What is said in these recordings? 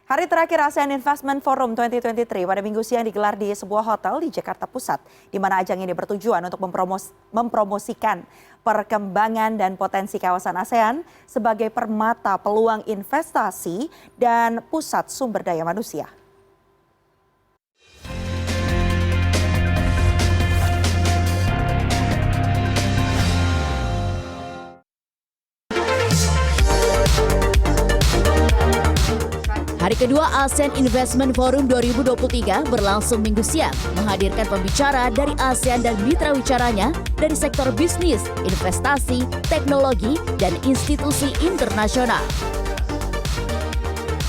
Hari terakhir ASEAN Investment Forum 2023 pada Minggu siang digelar di sebuah hotel di Jakarta Pusat, di mana ajang ini bertujuan untuk mempromosikan perkembangan dan potensi kawasan ASEAN sebagai permata peluang investasi dan pusat sumber daya manusia. Hari kedua ASEAN Investment Forum 2023 berlangsung Minggu siang, menghadirkan pembicara dari ASEAN dan mitra wicaranya dari sektor bisnis, investasi, teknologi, dan institusi internasional.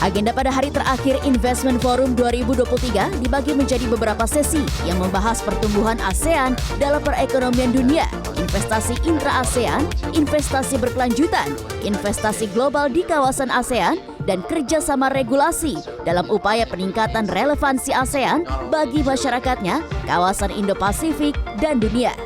Agenda pada hari terakhir Investment Forum 2023 dibagi menjadi beberapa sesi yang membahas pertumbuhan ASEAN dalam perekonomian dunia, investasi intra-ASEAN, investasi berkelanjutan, investasi global di kawasan ASEAN, dan kerjasama regulasi dalam upaya peningkatan relevansi ASEAN bagi masyarakatnya, kawasan Indo-Pasifik, dan dunia.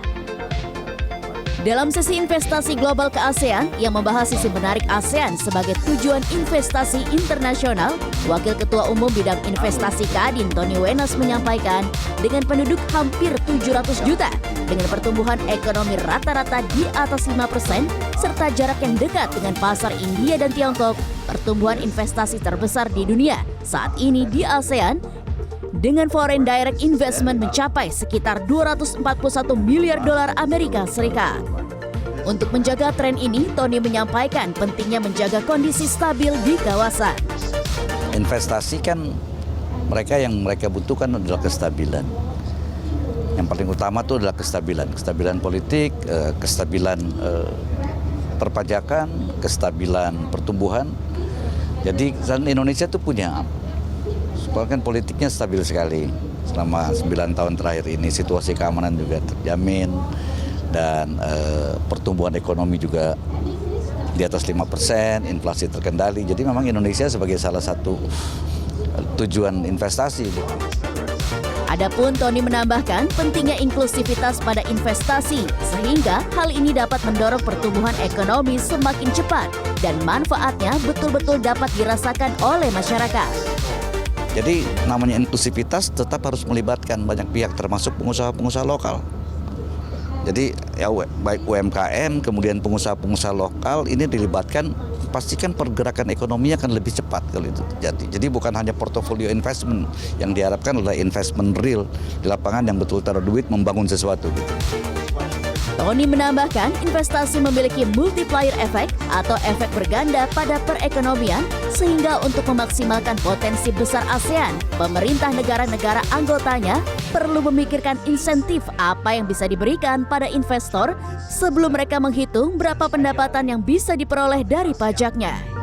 Dalam sesi investasi global ke ASEAN yang membahas sisi menarik ASEAN sebagai tujuan investasi internasional, Wakil Ketua Umum Bidang Investasi Kadin Tony Wenas menyampaikan, dengan penduduk hampir 700 juta, dengan pertumbuhan ekonomi rata-rata di atas 5%, serta jarak yang dekat dengan pasar India dan Tiongkok, pertumbuhan investasi terbesar di dunia saat ini di ASEAN, dengan foreign direct investment mencapai sekitar 241 miliar dolar Amerika Serikat. Untuk menjaga tren ini, Tony menyampaikan pentingnya menjaga kondisi stabil di kawasan. Investasi kan yang mereka butuhkan adalah kestabilan. Yang paling utama itu adalah kestabilan politik, kestabilan perpajakan, kestabilan pertumbuhan. Jadi Indonesia itu punya, kan politiknya stabil sekali. Selama 9 tahun terakhir ini situasi keamanan juga terjamin dan pertumbuhan ekonomi juga di atas 5%, inflasi terkendali. Jadi memang Indonesia sebagai salah satu tujuan investasi. Adapun Tony menambahkan pentingnya inklusivitas pada investasi sehingga hal ini dapat mendorong pertumbuhan ekonomi semakin cepat dan manfaatnya betul-betul dapat dirasakan oleh masyarakat. Jadi namanya inklusivitas tetap harus melibatkan banyak pihak termasuk pengusaha-pengusaha lokal. Jadi ya baik UMKM kemudian pengusaha-pengusaha lokal ini dilibatkan, pastikan pergerakan ekonominya akan lebih cepat kalau itu terjadi. Jadi bukan hanya portofolio investment, yang diharapkan adalah investment real di lapangan yang betul taruh duit membangun sesuatu gitu. Tony menambahkan investasi memiliki multiplier effect atau efek berganda pada perekonomian sehingga untuk memaksimalkan potensi besar ASEAN, pemerintah negara-negara anggotanya perlu memikirkan insentif apa yang bisa diberikan pada investor sebelum mereka menghitung berapa pendapatan yang bisa diperoleh dari pajaknya.